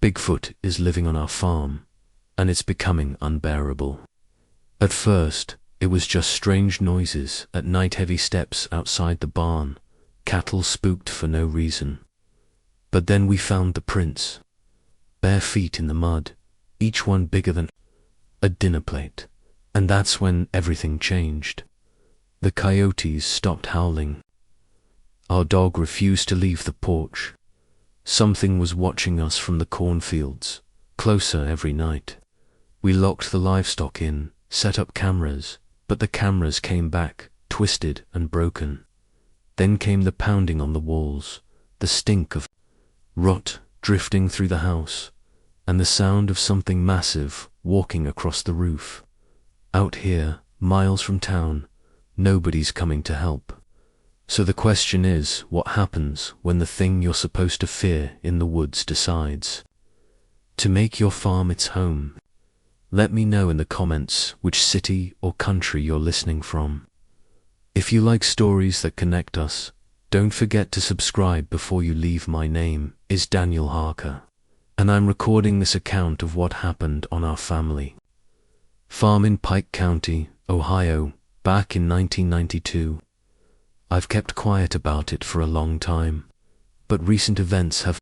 Bigfoot is living on our farm, and it's becoming unbearable. At first, it was just strange noises at night, heavy steps outside the barn, cattle spooked for no reason. But then we found the prints, bare feet in the mud, each one bigger than a dinner plate. And that's when everything changed. The coyotes stopped howling. Our dog refused to leave the porch. Something was watching us from the cornfields, closer every night. We locked the livestock in, set up cameras, but the cameras came back, twisted and broken. Then came the pounding on the walls, the stink of rot drifting through the house, and the sound of something massive walking across the roof. Out here, miles from town, nobody's coming to help. So the question is, what happens when the thing you're supposed to fear in the woods decides to make your farm its home? Let me know in the comments which city or country you're listening from. If you like stories that connect us, don't forget to subscribe before you leave. My name is Daniel Harker, and I'm recording this account of what happened on our family farm in Pike County, Ohio, back in 1992. I've kept quiet about it for a long time, but recent events have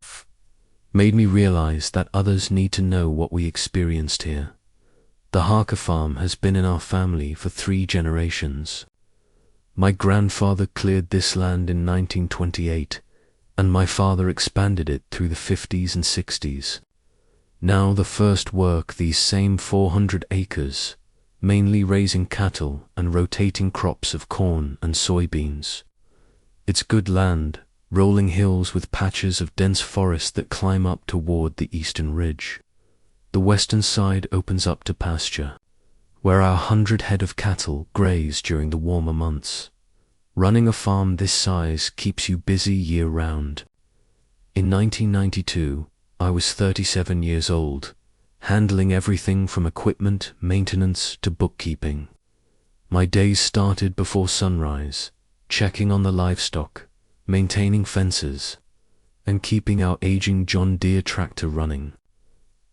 made me realize that others need to know what we experienced here. The Harker farm has been in our family for 3 generations. My grandfather cleared this land in 1928, and my father expanded it through the 50s and 60s. Now the first work these same 400 acres, mainly raising cattle and rotating crops of corn and soybeans. It's good land, rolling hills with patches of dense forest that climb up toward the eastern ridge. The western side opens up to pasture, where our 100 head of cattle graze during the warmer months. Running a farm this size keeps you busy year-round. In 1992, I was 37 years old, handling everything from equipment, maintenance to bookkeeping. My days started before sunrise, checking on the livestock, maintaining fences, and keeping our aging John Deere tractor running.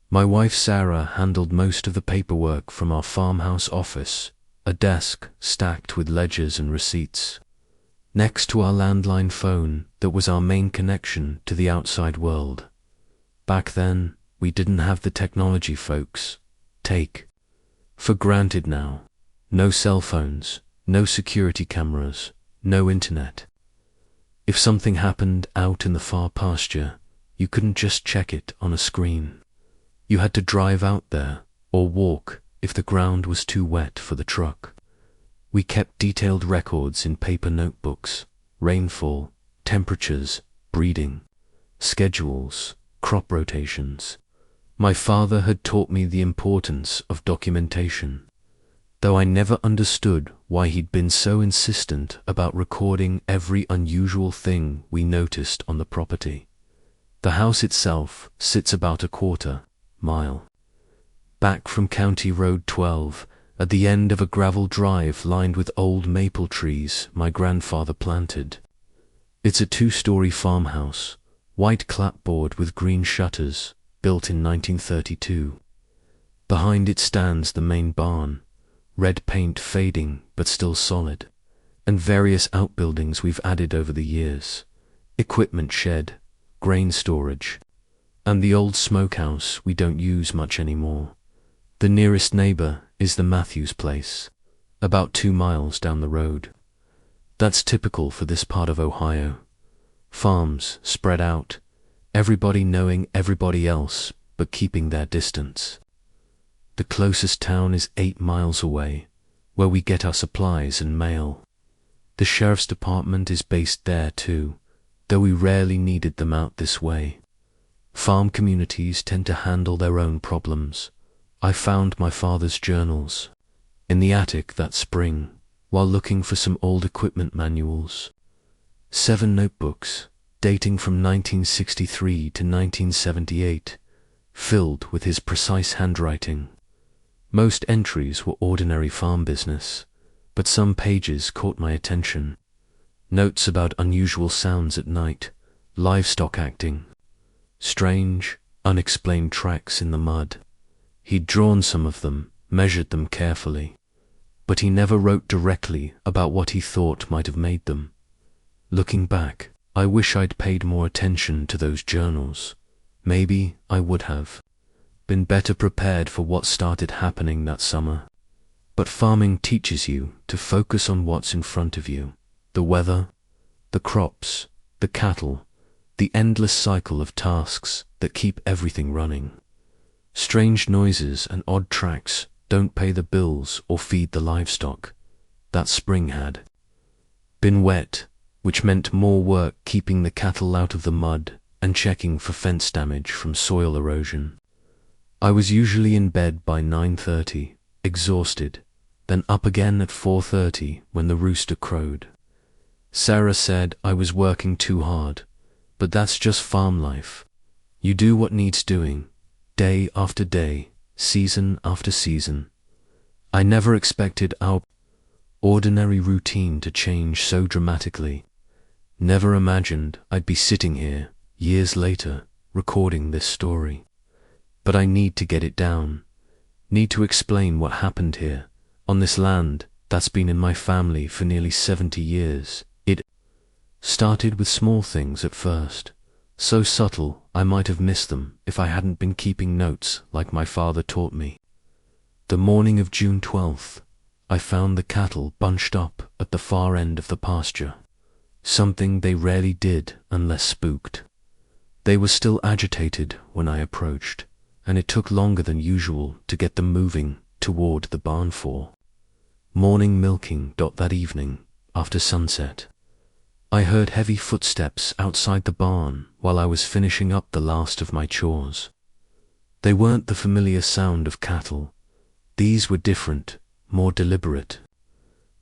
My wife Sarah handled most of the paperwork from our farmhouse office, a desk stacked with ledgers and receipts. Next to our landline phone that was our main connection to the outside world. Back then, we didn't have the technology folks take for granted now. No cell phones, no security cameras, no internet. If something happened out in the far pasture, you couldn't just check it on a screen. You had to drive out there or walk if the ground was too wet for the truck. We kept detailed records in paper notebooks, rainfall, temperatures, breeding, schedules, crop rotations. My father had taught me the importance of documentation, though I never understood why he'd been so insistent about recording every unusual thing we noticed on the property. The house itself sits about a quarter-mile back from County Road 12, at the end of a gravel drive lined with old maple trees my grandfather planted. It's a 2-story farmhouse, white clapboard with green shutters, built in 1932. Behind it stands the main barn, red paint fading but still solid, and various outbuildings we've added over the years, equipment shed, grain storage, and the old smokehouse we don't use much anymore. The nearest neighbor is the Matthews place, about 2 miles down the road. That's typical for this part of Ohio. Farms spread out, everybody knowing everybody else but keeping their distance. The closest town is 8 miles away, where we get our supplies and mail. The sheriff's department is based there too, though we rarely needed them out this way. Farm communities tend to handle their own problems. I found my father's journals in the attic that spring while looking for some old equipment manuals. 7 notebooks dating from 1963 to 1978, filled with his precise handwriting. Most entries were ordinary farm business, but some pages caught my attention. Notes about unusual sounds at night, livestock acting, strange, unexplained tracks in the mud. He'd drawn some of them, measured them carefully, but he never wrote directly about what he thought might have made them. Looking back, I wish I'd paid more attention to those journals. Maybe I would have been better prepared for what started happening that summer. But farming teaches you to focus on what's in front of you: the weather, the crops, the cattle, the endless cycle of tasks that keep everything running. Strange noises and odd tracks don't pay the bills or feed the livestock. That spring had been wet, which meant more work keeping the cattle out of the mud and checking for fence damage from soil erosion. I was usually in bed by 9:30, exhausted, then up again at 4:30 when the rooster crowed. Sarah said I was working too hard, but that's just farm life. You do what needs doing, day after day, season after season. I never expected our ordinary routine to change so dramatically. Never imagined I'd be sitting here, years later, recording this story. But I need to get it down. Need to explain what happened here, on this land that's been in my family for nearly 70 years. It started with small things at first, so subtle I might have missed them if I hadn't been keeping notes like my father taught me. The morning of June 12th, I found the cattle bunched up at the far end of the pasture, something they rarely did unless spooked. They were still agitated when I approached, and it took longer than usual to get them moving toward the barn for morning milking. That evening, after sunset, I heard heavy footsteps outside the barn while I was finishing up the last of my chores. They weren't the familiar sound of cattle. These were different, more deliberate.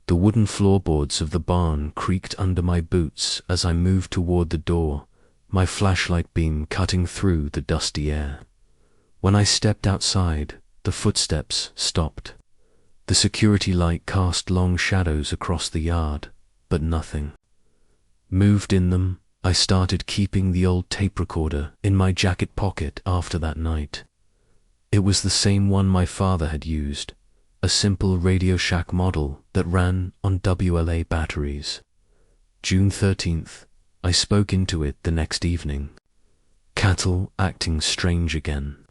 The wooden floorboards of the barn creaked under my boots as I moved toward the door, my flashlight beam cutting through the dusty air. When I stepped outside, the footsteps stopped. The security light cast long shadows across the yard, but nothing moved in them. I started keeping the old tape recorder in my jacket pocket after that night. It was the same one my father had used, a simple Radio Shack model that ran on WLA batteries. June 13th, I spoke into it the next evening. Cattle acting strange again.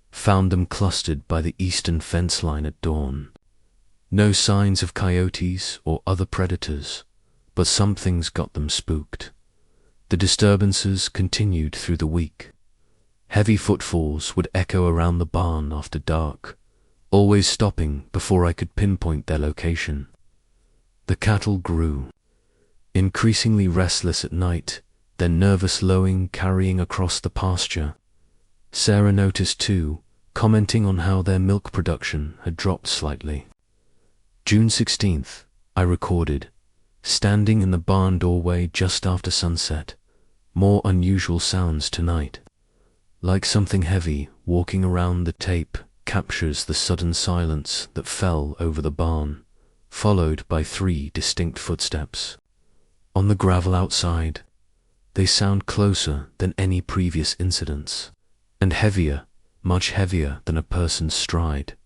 Found them clustered by the eastern fence line at dawn. No signs of coyotes or other predators, but something's got them spooked. The disturbances continued through the week. Heavy footfalls would echo around the barn after dark, always stopping before I could pinpoint their location. The cattle grew, increasingly restless at night, their nervous lowing carrying across the pasture. Sarah noticed too, commenting on how their milk production had dropped slightly. June 16th, I recorded, standing in the barn doorway just after sunset. More unusual sounds tonight. Like something heavy walking around. The tape captures the sudden silence that fell over the barn, followed by 3 distinct footsteps. On the gravel outside, they sound closer than any previous incidents, and heavier, much heavier than a person's stride.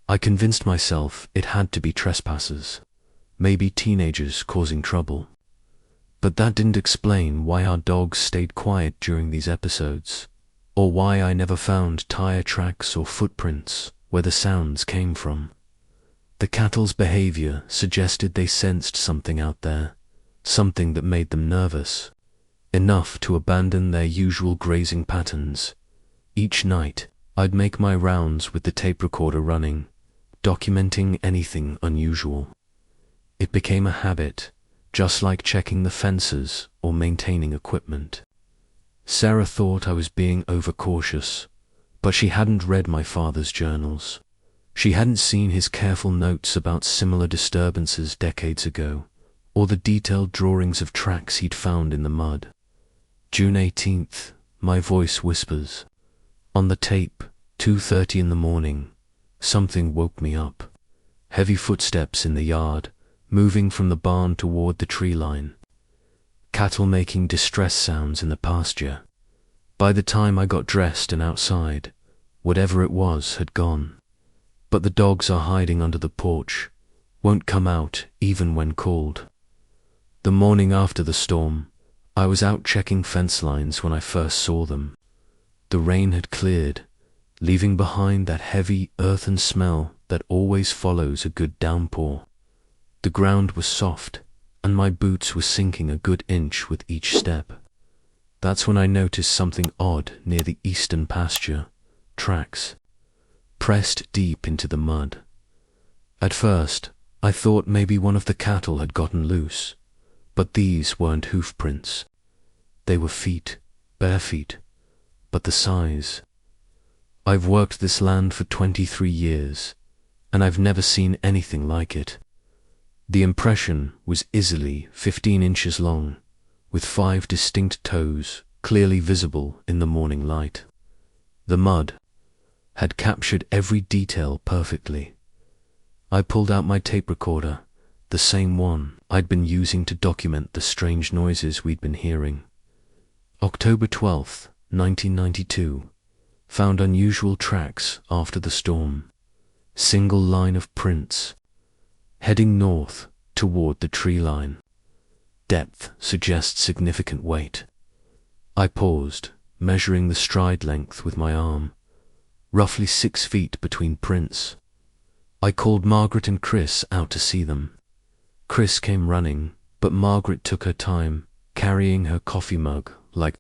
I convinced myself it had to be trespassers, maybe teenagers causing trouble. But that didn't explain why our dogs stayed quiet during these episodes, or why I never found tire tracks or footprints where the sounds came from. The cattle's behavior suggested they sensed something out there, something that made them nervous, enough to abandon their usual grazing patterns. Each night, I'd make my rounds with the tape recorder running, documenting anything unusual. It became a habit, just like checking the fences or maintaining equipment. Sarah thought I was being overcautious, but she hadn't read my father's journals. She hadn't seen his careful notes about similar disturbances decades ago, or the detailed drawings of tracks he'd found in the mud. June 18th, my voice whispers. On the tape, 2:30 in the morning, something woke me up. Heavy footsteps in the yard, moving from the barn toward the tree line. Cattle making distress sounds in the pasture. By the time I got dressed and outside, whatever it was had gone. But the dogs are hiding under the porch, won't come out even when called. The morning after the storm, I was out checking fence lines when I first saw them. The rain had cleared, leaving behind that heavy earthen smell that always follows a good downpour. The ground was soft, and my boots were sinking a good inch with each step. That's when I noticed something odd near the eastern pasture. Tracks, pressed deep into the mud. At first, I thought maybe one of the cattle had gotten loose, but these weren't hoof prints. They were feet, bare feet, but the size. I've worked this land for 23 years, and I've never seen anything like it. The impression was easily 15 inches long, with 5 distinct toes clearly visible in the morning light. The mud had captured every detail perfectly. I pulled out my tape recorder, the same one I'd been using to document the strange noises we'd been hearing. October 12th, 1992, found unusual tracks after the storm. Single line of prints, heading north toward the tree line. Depth suggests significant weight. I paused, measuring the stride length with my arm. Roughly 6 feet between prints. I called Margaret and Chris out to see them. Chris came running, but Margaret took her time, carrying her coffee mug like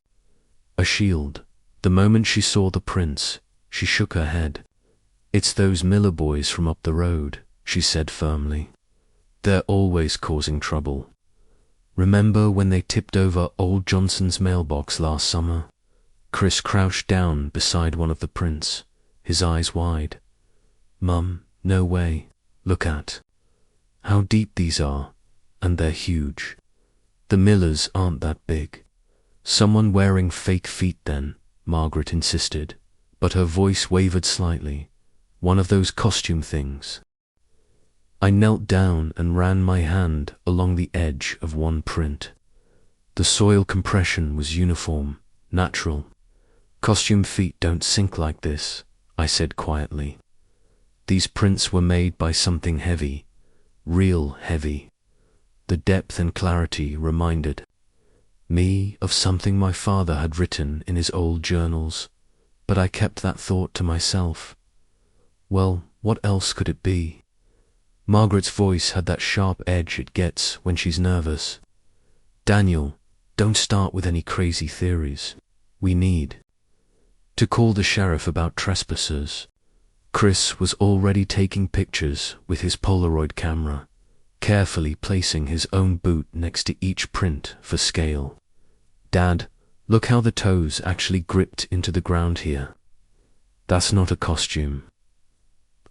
a shield. The moment she saw the prints, she shook her head. "It's those Miller boys from up the road," she said firmly. "They're always causing trouble. Remember when they tipped over old Johnson's mailbox last summer?" Chris crouched down beside one of the prints, his eyes wide. "Mum, no way. Look at how deep these are, and they're huge. The Millers aren't that big." "Someone wearing fake feet then," Margaret insisted, but her voice wavered slightly. "One of those costume things." I knelt down and ran my hand along the edge of one print. The soil compression was uniform, natural. "Costume feet don't sink like this," I said quietly. These prints were made by something heavy, real heavy. The depth and clarity reminded me of something my father had written in his old journals, but I kept that thought to myself. Well, what else could it be? Margaret's voice had that sharp edge it gets when she's nervous. "Daniel, don't start with any crazy theories. We need to call the sheriff about trespassers." Chris was already taking pictures with his Polaroid camera, carefully placing his own boot next to each print for scale. "Dad, look how the toes actually gripped into the ground here. That's not a costume."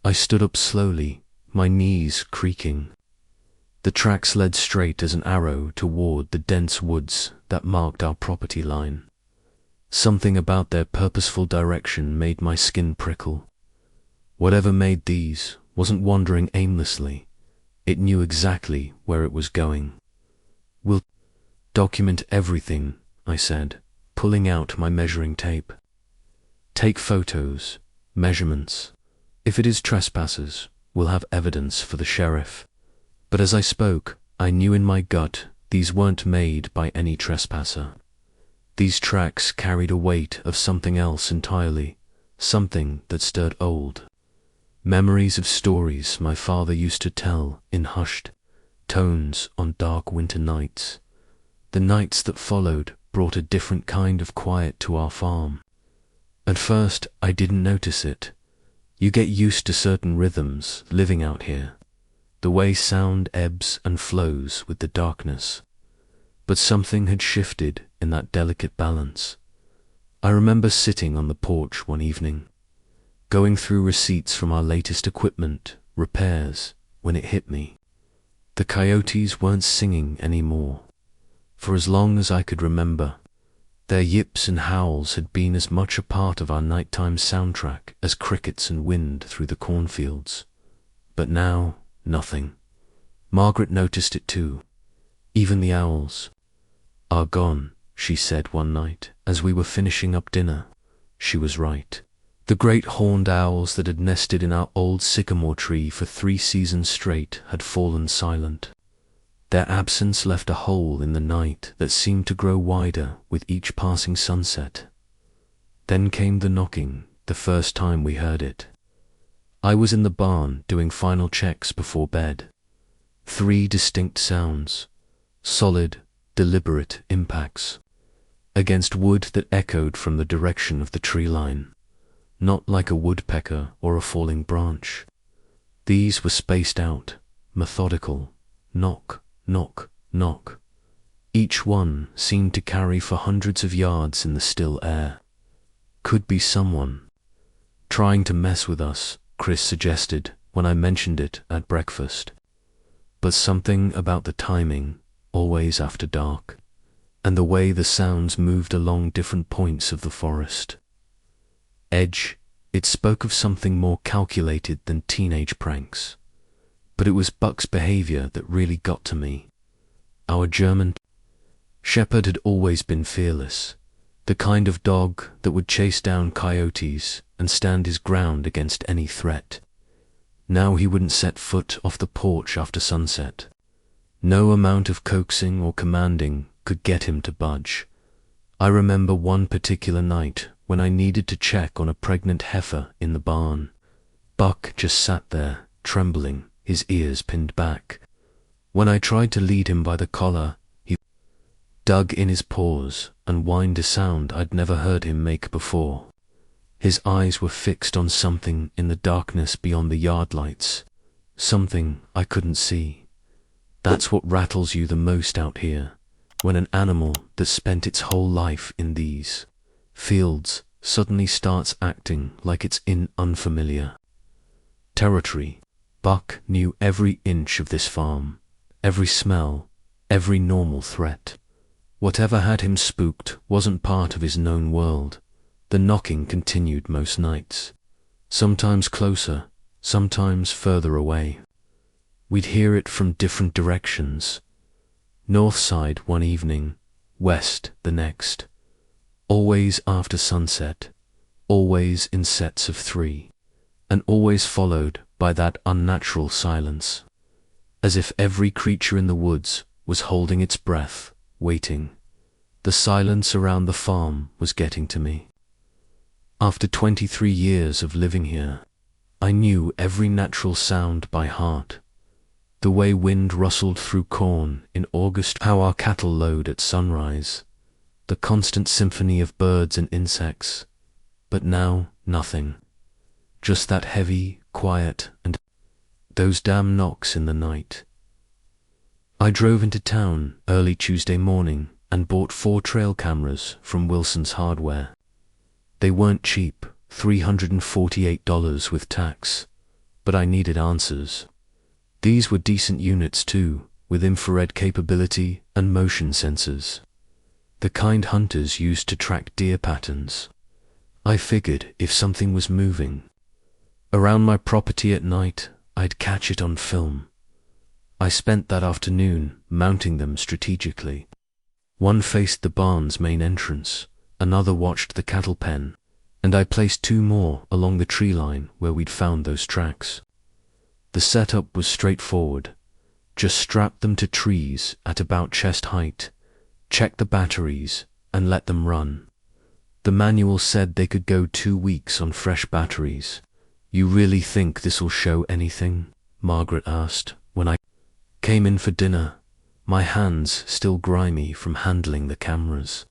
I stood up slowly, my knees creaking. The tracks led straight as an arrow toward the dense woods that marked our property line. Something about their purposeful direction made my skin prickle. Whatever made these wasn't wandering aimlessly. It knew exactly where it was going. "We'll document everything," I said, pulling out my measuring tape. "Take photos, measurements. If it is trespassers, we'll have evidence for the sheriff." But as I spoke, I knew in my gut these weren't made by any trespasser. These tracks carried a weight of something else entirely, something that stirred old memories of stories my father used to tell in hushed tones on dark winter nights. The nights that followed brought a different kind of quiet to our farm. At first, I didn't notice it. You get used to certain rhythms living out here, the way sound ebbs and flows with the darkness. But something had shifted in that delicate balance. I remember sitting on the porch one evening, going through receipts from our latest equipment, repairs, when it hit me. The coyotes weren't singing anymore. For as long as I could remember, their yips and howls had been as much a part of our nighttime soundtrack as crickets and wind through the cornfields. But now, nothing. Margaret noticed it too. Even the owls are gone, she said one night as we were finishing up dinner. She was right. The great horned owls that had nested in our old sycamore tree for 3 seasons straight had fallen silent. Their absence left a hole in the night that seemed to grow wider with each passing sunset. Then came the knocking, the first time we heard it. I was in the barn doing final checks before bed. 3 distinct sounds, solid, deliberate impacts, against wood that echoed from the direction of the tree line, not like a woodpecker or a falling branch. These were spaced out, methodical, knock, knock, knock. Each one seemed to carry for hundreds of yards in the still air. Could be someone trying to mess with us, Chris suggested when I mentioned it at breakfast. But something about the timing, always after dark, and the way the sounds moved along different points of the forest. Edge, it spoke of something more calculated than teenage pranks. But it was Buck's behavior that really got to me. Our German shepherd had always been fearless, the kind of dog that would chase down coyotes and stand his ground against any threat. Now he wouldn't set foot off the porch after sunset. No amount of coaxing or commanding could get him to budge. I remember one particular night when I needed to check on a pregnant heifer in the barn. Buck just sat there, trembling, his ears pinned back. When I tried to lead him by the collar, he dug in his paws and whined a sound I'd never heard him make before. His eyes were fixed on something in the darkness beyond the yard lights, something I couldn't see. That's what rattles you the most out here, when an animal that spent its whole life in these fields suddenly starts acting like it's in unfamiliar territory. Buck knew every inch of this farm, every smell, every normal threat. Whatever had him spooked wasn't part of his known world. The knocking continued most nights, sometimes closer, sometimes further away. We'd hear it from different directions. North side one evening, west the next. Always after sunset, always in sets of 3, and always followed by that unnatural silence, as if every creature in the woods was holding its breath, waiting. The silence around the farm was getting to me. After 23 years of living here, I knew every natural sound by heart. The way wind rustled through corn in August, how our cattle lowed at sunrise, the constant symphony of birds and insects. But now, nothing. Just that heavy, quiet, and those damn knocks in the night. I drove into town early Tuesday morning and bought 4 trail cameras from Wilson's Hardware. They weren't cheap, $348 with tax, but I needed answers. These were decent units too, with infrared capability and motion sensors. The kind hunters used to track deer patterns. I figured if something was moving around my property at night, I'd catch it on film. I spent that afternoon mounting them strategically. One faced the barn's main entrance, another watched the cattle pen, and I placed 2 more along the tree line where we'd found those tracks. The setup was straightforward. Just strap them to trees at about chest height, check the batteries, and let them run. The manual said they could go 2 weeks on fresh batteries. "You really think this'll show anything?" Margaret asked when I came in for dinner, my hands still grimy from handling the cameras.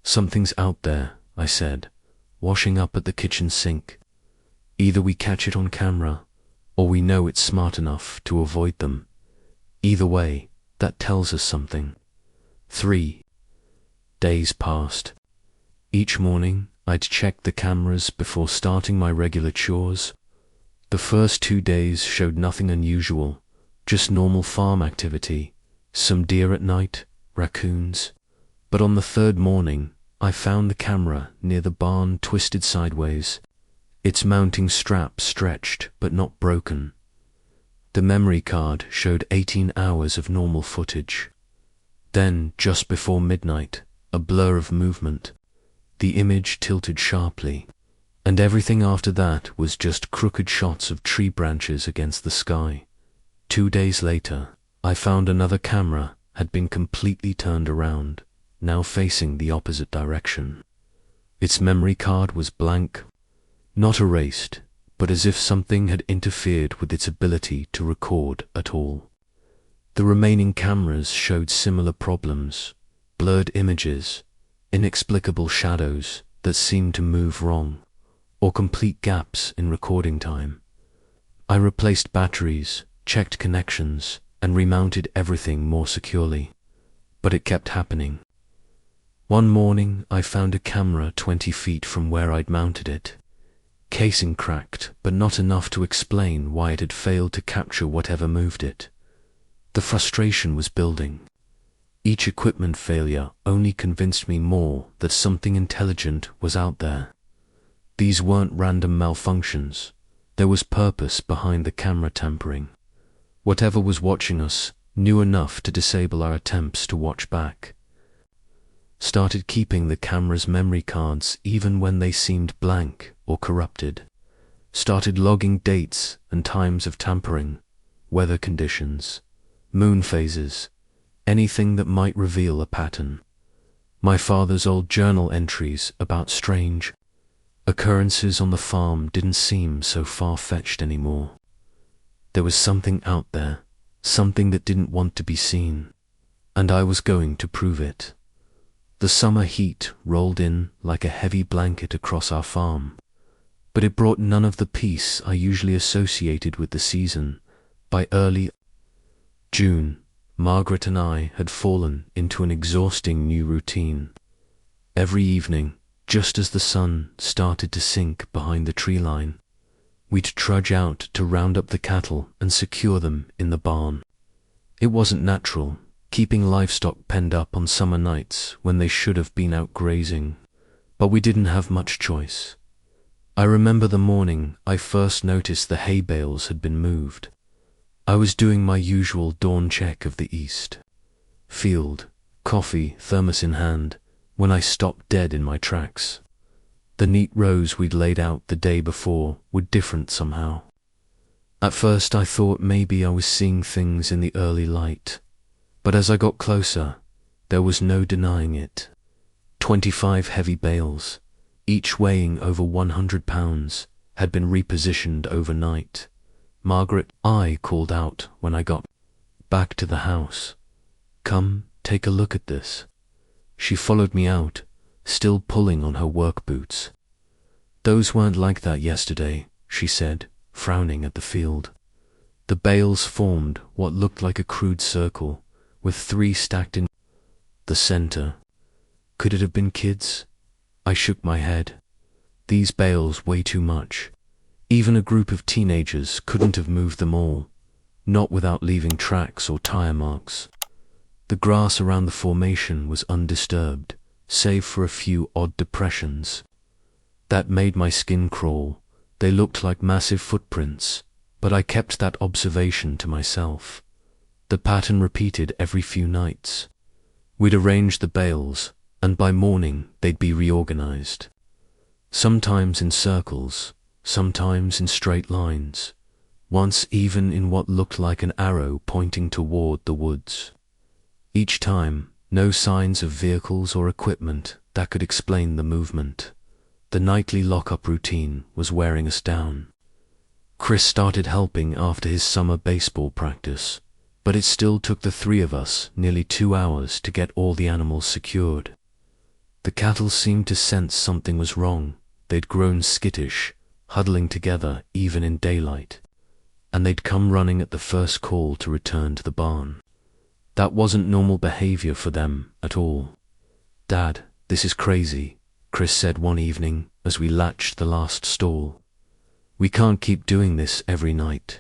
"Something's out there," I said, washing up at the kitchen sink. "Either we catch it on camera, or we know it's smart enough to avoid them. Either way, that tells us something." 3 days passed. Each morning, I'd check the cameras before starting my regular chores. The first 2 days showed nothing unusual, just normal farm activity, some deer at night, raccoons. But on the 3rd morning, I found the camera near the barn twisted sideways, its mounting strap stretched but not broken. The memory card showed 18 hours of normal footage. Then, just before midnight, a blur of movement. The image tilted sharply, and everything after that was just crooked shots of tree branches against the sky. 2 days later, I found another camera had been completely turned around, now facing the opposite direction. Its memory card was blank, not erased, but as if something had interfered with its ability to record at all. The remaining cameras showed similar problems: blurred images, inexplicable shadows that seemed to move wrong, or complete gaps in recording time. I replaced batteries, checked connections, and remounted everything more securely, but it kept happening. One morning I found a camera 20 feet from where I'd mounted it. Casing cracked, but not enough to explain why it had failed to capture whatever moved it. The frustration was building. Each equipment failure only convinced me more that something intelligent was out there. These weren't random malfunctions. There was purpose behind the camera tampering. Whatever was watching us knew enough to disable our attempts to watch back. Started keeping the camera's memory cards even when they seemed blank or corrupted. Started logging dates and times of tampering, weather conditions, moon phases, anything that might reveal a pattern. My father's old journal entries about strange occurrences on the farm didn't seem so far-fetched anymore. There was something out there, something that didn't want to be seen, and I was going to prove it. The summer heat rolled in like a heavy blanket across our farm, but it brought none of the peace I usually associated with the season. By early June, Margaret and I had fallen into an exhausting new routine. Every evening, just as the sun started to sink behind the tree line, we'd trudge out to round up the cattle and secure them in the barn. It wasn't natural, keeping livestock penned up on summer nights when they should have been out grazing, but we didn't have much choice. I remember the morning I first noticed the hay bales had been moved. I was doing my usual dawn check of the east field, coffee thermos in hand, when I stopped dead in my tracks. The neat rows we'd laid out the day before were different somehow. At first I thought maybe I was seeing things in the early light, but as I got closer, there was no denying it. 25 heavy bales, each weighing over 100 pounds, had been repositioned overnight. Margaret, I called out when I got back to the house. "Come, take a look at this." She followed me out, still pulling on her work boots. "Those weren't like that yesterday," she said, frowning at the field. The bales formed what looked like a crude circle, with 3 stacked in the center. Could it have been kids? I shook my head. These bales weigh too much. Even a group of teenagers couldn't have moved them all, not without leaving tracks or tire marks. The grass around the formation was undisturbed, save for a few odd depressions. That made my skin crawl. They looked like massive footprints, but I kept that observation to myself. The pattern repeated every few nights. We'd arrange the bales, and by morning they'd be reorganized. Sometimes in circles, sometimes in straight lines, once even in what looked like an arrow pointing toward the woods. Each time, no signs of vehicles or equipment that could explain the movement. The nightly lock-up routine was wearing us down. Chris started helping after his summer baseball practice, but it still took the 3 of us nearly 2 hours to get all the animals secured. The cattle seemed to sense something was wrong. They'd grown skittish, huddling together even in daylight, and they'd come running at the first call to return to the barn. That wasn't normal behavior for them at all. "Dad, this is crazy," Chris said one evening as we latched the last stall. "We can't keep doing this every night.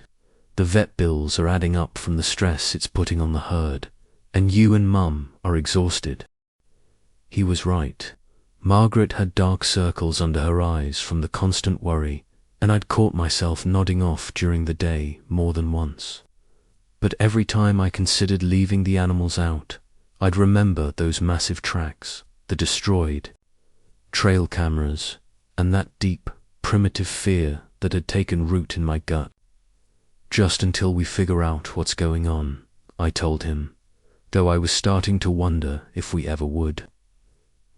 The vet bills are adding up from the stress it's putting on the herd, and you and Mum are exhausted." He was right. Margaret had dark circles under her eyes from the constant worry, and I'd caught myself nodding off during the day more than once. But every time I considered leaving the animals out, I'd remember those massive tracks, the destroyed trail cameras, and that deep, primitive fear that had taken root in my gut. Just until we figure out what's going on, I told him, though I was starting to wonder if we ever would.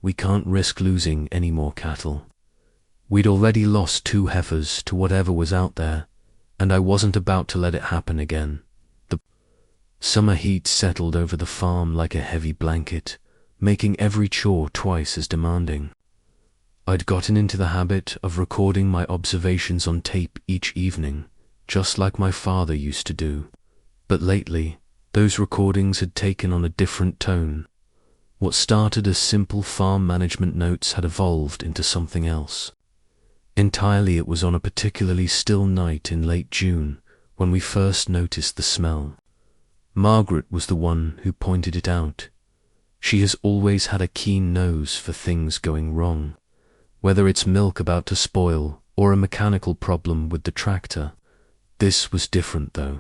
We can't risk losing any more cattle. We'd already lost 2 heifers to whatever was out there, and I wasn't about to let it happen again. The summer heat settled over the farm like a heavy blanket, making every chore twice as demanding. I'd gotten into the habit of recording my observations on tape each evening, just like my father used to do. But lately, those recordings had taken on a different tone. What started as simple farm management notes had evolved into something else. Entirely, it was on a particularly still night in late June when we first noticed the smell. Margaret was the one who pointed it out. She has always had a keen nose for things going wrong, whether it's milk about to spoil or a mechanical problem with the tractor. This was different, though.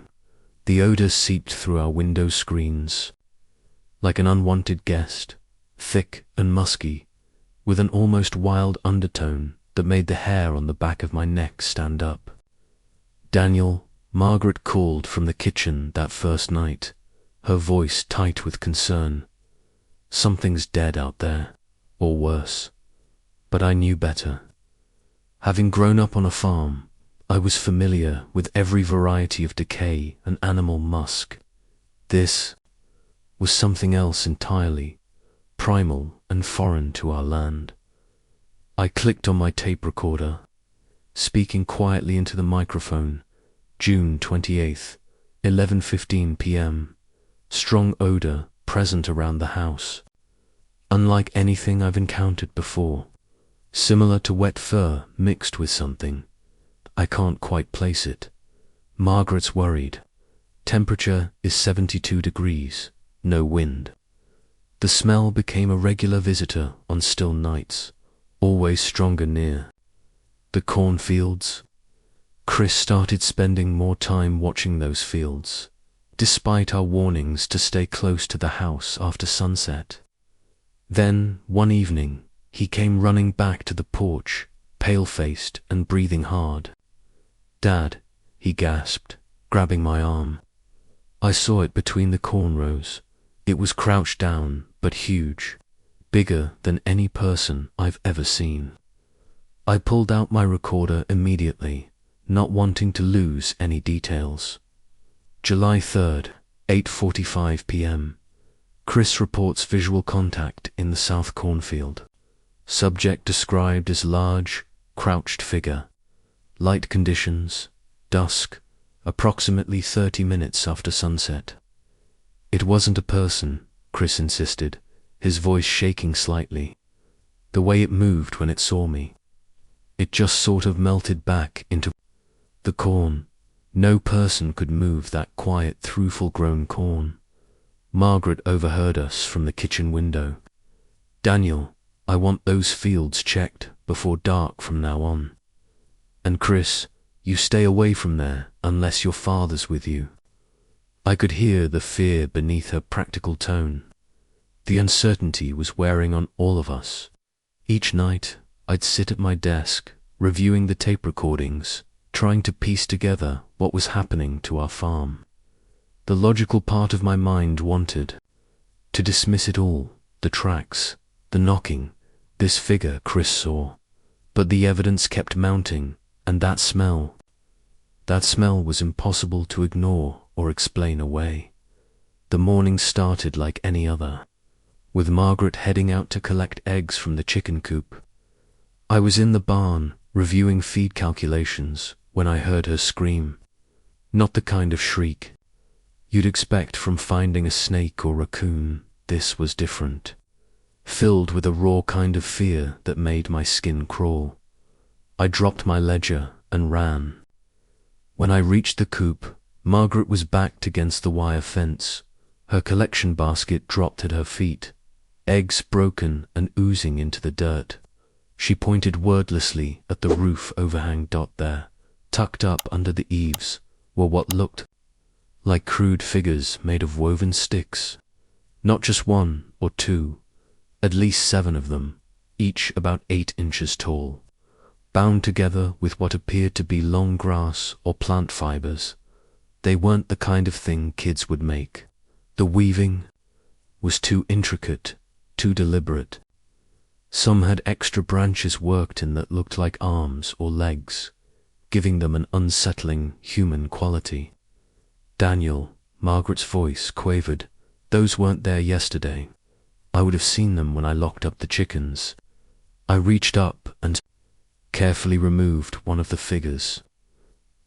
The odor seeped through our window screens like an unwanted guest, thick and musky, with an almost wild undertone that made the hair on the back of my neck stand up. "Daniel," Margaret called from the kitchen that first night, her voice tight with concern. "Something's dead out there, or worse." But I knew better. Having grown up on a farm, I was familiar with every variety of decay and animal musk. This was something else entirely, primal and foreign to our land. I clicked on my tape recorder, speaking quietly into the microphone. June 28th, 11:15 p.m. Strong odor present around the house. Unlike anything I've encountered before. Similar to wet fur mixed with something. I can't quite place it. Margaret's worried. Temperature is 72 degrees, no wind. The smell became a regular visitor on still nights, always stronger near the cornfields. Chris started spending more time watching those fields, despite our warnings to stay close to the house after sunset. Then, one evening, he came running back to the porch, pale-faced and breathing hard. "Dad," he gasped, grabbing my arm. I saw it between the corn rows. It was crouched down, but huge, bigger than any person I've ever seen. I pulled out my recorder immediately, not wanting to lose any details. July 3rd, 8:45 p.m. Chris reports visual contact in the south cornfield. Subject described as large, crouched figure. Light conditions, dusk, approximately 30 minutes after sunset. It wasn't a person, Chris insisted, his voice shaking slightly. The way it moved when it saw me. It just sort of melted back into the corn. No person could move that quiet through full-grown corn. Margaret overheard us from the kitchen window. "Daniel, I want those fields checked before dark from now on. And Chris, you stay away from there unless your father's with you." I could hear the fear beneath her practical tone. The uncertainty was wearing on all of us. Each night, I'd sit at my desk, reviewing the tape recordings, trying to piece together what was happening to our farm. The logical part of my mind wanted to dismiss it all, the tracks, the knocking, this figure Chris saw. But the evidence kept mounting, and that smell was impossible to ignore or explain away. The morning started like any other, with Margaret heading out to collect eggs from the chicken coop. I was in the barn, reviewing feed calculations, when I heard her scream. Not the kind of shriek you'd expect from finding a snake or raccoon. This was different, filled with a raw kind of fear that made my skin crawl. I dropped my ledger and ran. When I reached the coop, Margaret was backed against the wire fence, her collection basket dropped at her feet, eggs broken and oozing into the dirt. She pointed wordlessly at the roof overhang. There, tucked up under the eaves, were what looked like crude figures made of woven sticks. Not just one or two, At least 7 of them, each about 8 inches tall, bound together with what appeared to be long grass or plant fibers. They weren't the kind of thing kids would make. The weaving was too intricate, too deliberate. Some had extra branches worked in that looked like arms or legs, giving them an unsettling human quality. "Daniel," Margaret's voice quavered, "those weren't there yesterday. I would have seen them when I locked up the chickens." I reached up and carefully removed one of the figures.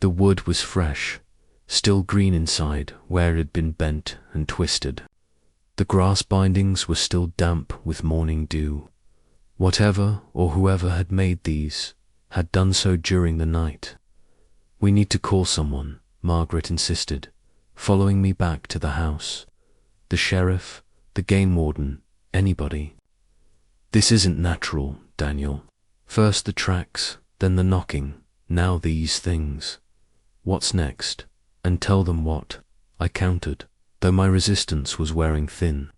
The wood was fresh, still green inside where it had been bent and twisted. The grass bindings were still damp with morning dew. Whatever or whoever had made these had done so during the night. "We need to call someone," Margaret insisted, following me back to the house. "The sheriff, the game warden, anybody." "This isn't natural, Daniel. First the tracks, then the knocking, now these things. What's next?" "And tell them what?" I countered, though my resistance was wearing thin.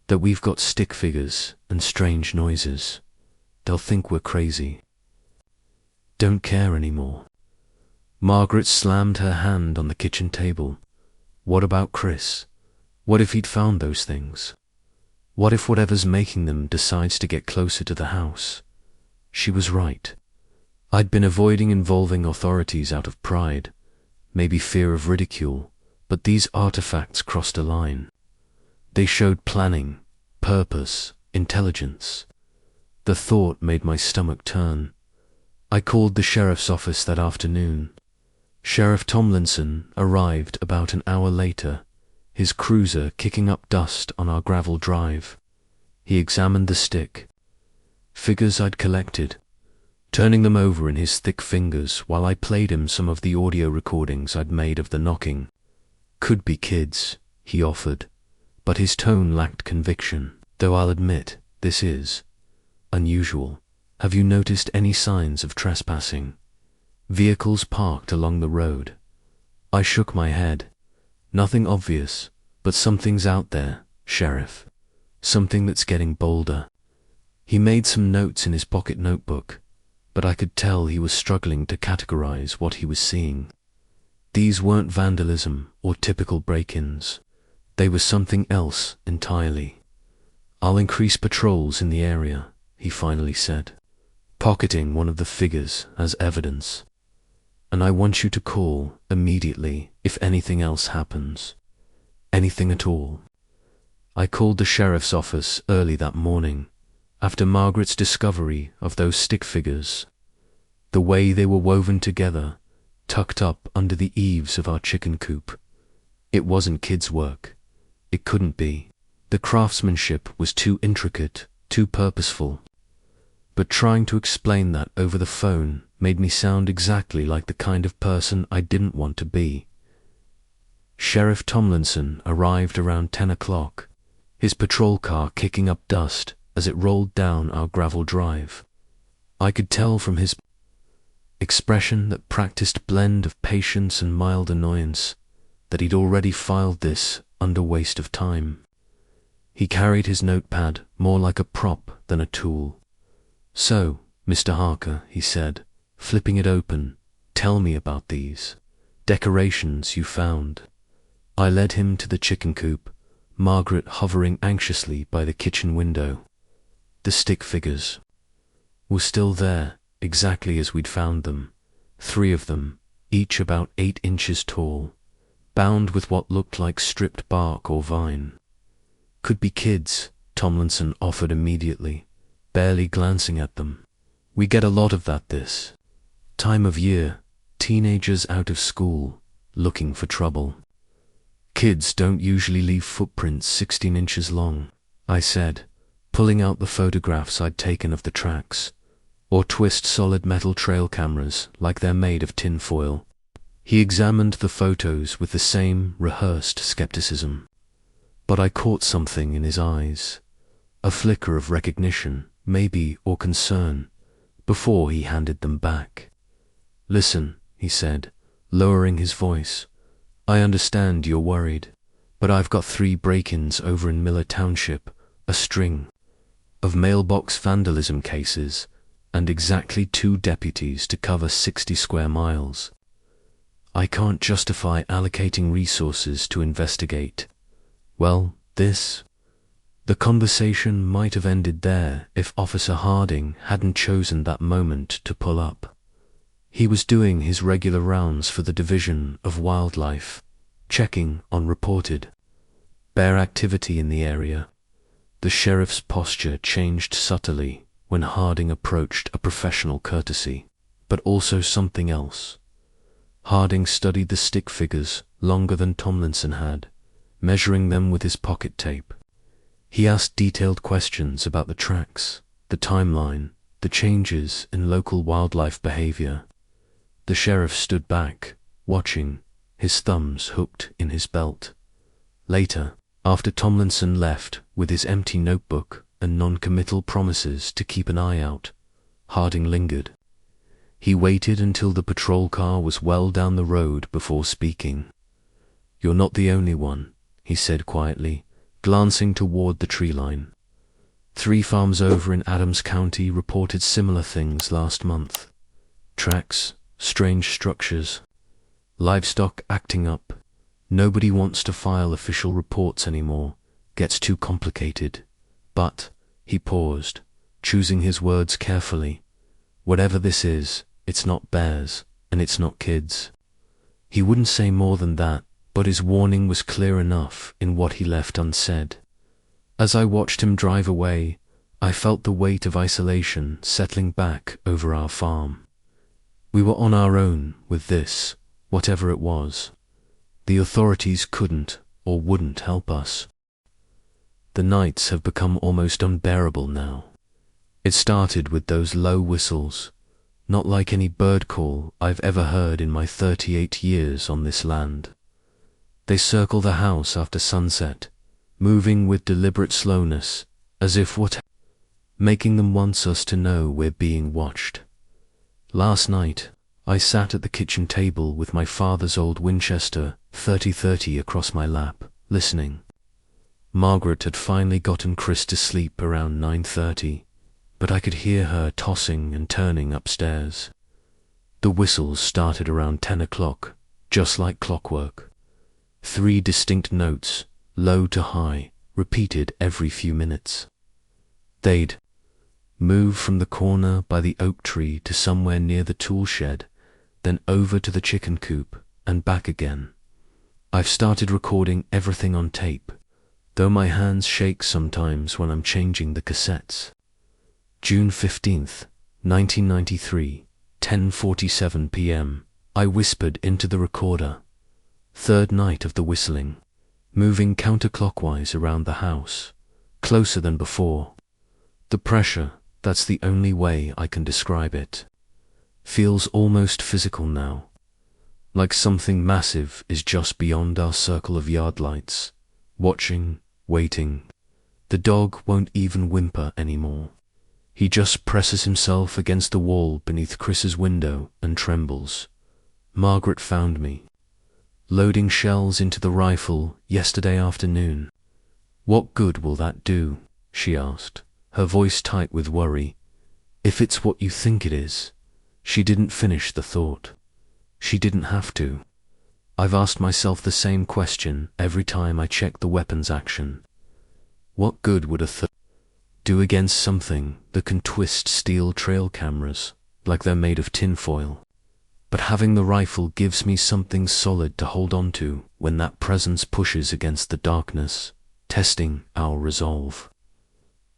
"That we've got stick figures and strange noises. They'll think we're crazy." "Don't care anymore." Margaret slammed her hand on the kitchen table. "What about Chris? What if he'd found those things? What if whatever's making them decides to get closer to the house?" She was right. I'd been avoiding involving authorities out of pride, maybe fear of ridicule, but these artifacts crossed a line. They showed planning, purpose, intelligence. The thought made my stomach turn. I called the sheriff's office that afternoon. Sheriff Tomlinson arrived about an hour later, his cruiser kicking up dust on our gravel drive. He examined the stick, figures I'd collected, turning them over in his thick fingers while I played him some of the audio recordings I'd made of the knocking. "Could be kids," he offered, but his tone lacked conviction. "Though I'll admit, this is unusual. Have you noticed any signs of trespassing? Vehicles parked along the road?" I shook my head. "Nothing obvious, but something's out there, Sheriff. Something that's getting bolder." He made some notes in his pocket notebook, but I could tell he was struggling to categorize what he was seeing. These weren't vandalism or typical break-ins. They were something else entirely. "I'll increase patrols in the area," he finally said, pocketing one of the figures as evidence. "And I want you to call immediately if anything else happens. Anything at all." I called the sheriff's office early that morning, after Margaret's discovery of those stick figures. The way they were woven together, tucked up under the eaves of our chicken coop. It wasn't kids' work. It couldn't be. The craftsmanship was too intricate, too purposeful. But trying to explain that over the phone made me sound exactly like the kind of person I didn't want to be. Sheriff Tomlinson arrived around 10 o'clock, his patrol car kicking up dust as it rolled down our gravel drive. I could tell from his expression, that practiced blend of patience and mild annoyance, that he'd already filed this under waste of time. He carried his notepad more like a prop than a tool. "So, Mr. Harker," he said, flipping it open, "tell me about these decorations you found." I led him to the chicken coop, Margaret hovering anxiously by the kitchen window. The stick figures were still there, exactly as we'd found them. 3 of them, each about 8 inches tall, bound with what looked like stripped bark or vine. "Could be kids," Tomlinson offered immediately, barely glancing at them. "We get a lot of that this time of year, teenagers out of school, looking for trouble." "Kids don't usually leave footprints 16 inches long," I said, pulling out the photographs I'd taken of the tracks, "or twist solid metal trail cameras like they're made of tin foil." He examined the photos with the same rehearsed skepticism, but I caught something in his eyes, a flicker of recognition, maybe, or concern, before he handed them back. "Listen," he said, lowering his voice, "I understand you're worried, but I've got 3 break-ins over in Miller Township, a string. of mailbox vandalism cases, and exactly 2 deputies to cover 60 square miles. I can't justify allocating resources to investigate. Well, the conversation might have ended there if Officer Harding hadn't chosen that moment to pull up. He was doing his regular rounds for the Division of Wildlife, checking on reported bear activity in the area. The sheriff's posture changed subtly when Harding approached, a professional courtesy, but also something else. Harding studied the stick figures longer than Tomlinson had, measuring them with his pocket tape. He asked detailed questions about the tracks, the timeline, the changes in local wildlife behavior. The sheriff stood back, watching, his thumbs hooked in his belt. Later, after Tomlinson left with his empty notebook and non-committal promises to keep an eye out, Harding lingered. He waited until the patrol car was well down the road before speaking. "You're not the only one," he said quietly, glancing toward the tree line. 3 farms over in Adams County reported similar things last month. Tracks, strange structures, livestock acting up. Nobody wants to file official reports anymore. Gets too complicated. But, he paused, choosing his words carefully, whatever this is, it's not bears, and it's not kids. He wouldn't say more than that, but his warning was clear enough in what he left unsaid. As I watched him drive away, I felt the weight of isolation settling back over our farm. We were on our own with this, whatever it was. The authorities couldn't or wouldn't help us. The nights have become almost unbearable now. It started with those low whistles, not like any bird call I've ever heard in my 38 years on this land. They circle the house after sunset, moving with deliberate slowness, as if making them want us to know we're being watched. Last night, I sat at the kitchen table with my father's old Winchester 30-30 across my lap, listening. Margaret had finally gotten Chris to sleep around 9:30, but I could hear her tossing and turning upstairs. The whistles started around 10 o'clock, just like clockwork. 3 distinct notes, low to high, repeated every few minutes. They'd move from the corner by the oak tree to somewhere near the tool shed, then over to the chicken coop and back again. I've started recording everything on tape, though my hands shake sometimes when I'm changing the cassettes. June 15th, 1993, 10:47 p.m. I whispered into the recorder. 3rd night of the whistling, moving counterclockwise around the house, closer than before. The pressure, that's the only way I can describe it, feels almost physical now, like something massive is just beyond our circle of yard lights, watching, waiting. The dog won't even whimper anymore. He just presses himself against the wall beneath Chris's window and trembles. Margaret found me, loading shells into the rifle yesterday afternoon. "What good will that do?" she asked, her voice tight with worry. "If it's what you think it is." She didn't finish the thought. She didn't have to. I've asked myself the same question every time I check the weapons action. What good would a do against something that can twist steel trail cameras like they're made of tinfoil? But having the rifle gives me something solid to hold on to when that presence pushes against the darkness, testing our resolve.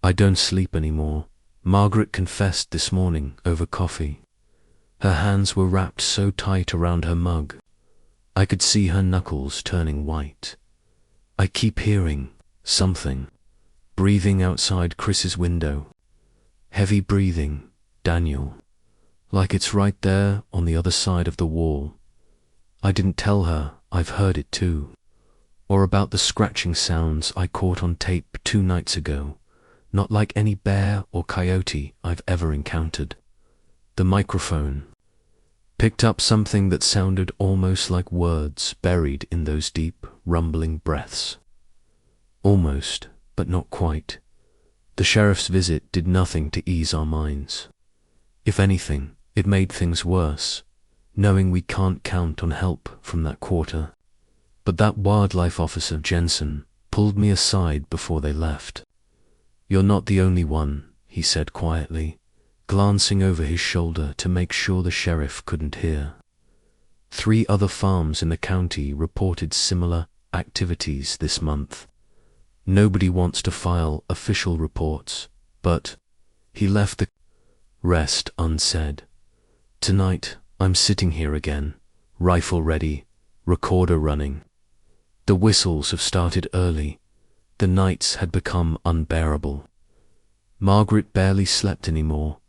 I don't sleep anymore, Margaret confessed this morning over coffee. Her hands were wrapped so tight around her mug, I could see her knuckles turning white. I keep hearing something, breathing outside Chris's window. Heavy breathing, Daniel. Like it's right there on the other side of the wall. I didn't tell her I've heard it too. Or about the scratching sounds I caught on tape 2 nights ago, not like any bear or coyote I've ever encountered. The microphone picked up something that sounded almost like words buried in those deep, rumbling breaths. Almost, but not quite. The sheriff's visit did nothing to ease our minds. If anything, it made things worse, knowing we can't count on help from that quarter. But that wildlife officer, Jensen, pulled me aside before they left. "You're not the only one," he said quietly, glancing over his shoulder to make sure the sheriff couldn't hear. 3 other farms in the county reported similar activities this month. Nobody wants to file official reports, but he left the rest unsaid. Tonight, I'm sitting here again, rifle ready, recorder running. The whistles have started early. The nights had become unbearable. Margaret barely slept anymore,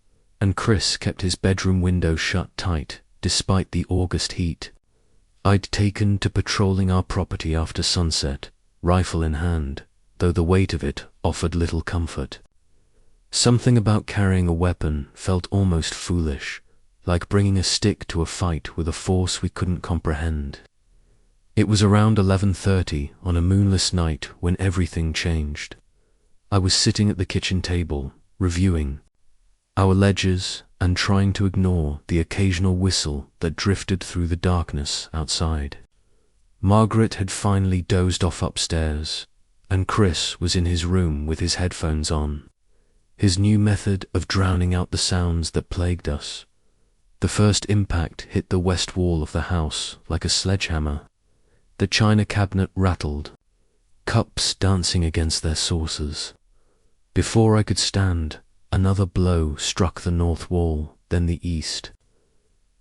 and Chris kept his bedroom window shut tight despite the August heat. I'd taken to patrolling our property after sunset, rifle in hand, though the weight of it offered little comfort. Something about carrying a weapon felt almost foolish, like bringing a stick to a fight with a force we couldn't comprehend. It was around 11:30 on a moonless night when everything changed. I was sitting at the kitchen table, reviewing our ledgers and trying to ignore the occasional whistle that drifted through the darkness outside. Margaret had finally dozed off upstairs, and Chris was in his room with his headphones on, his new method of drowning out the sounds that plagued us. The first impact hit the west wall of the house like a sledgehammer. The china cabinet rattled, cups dancing against their saucers. Before I could stand, another blow struck the north wall, then the east.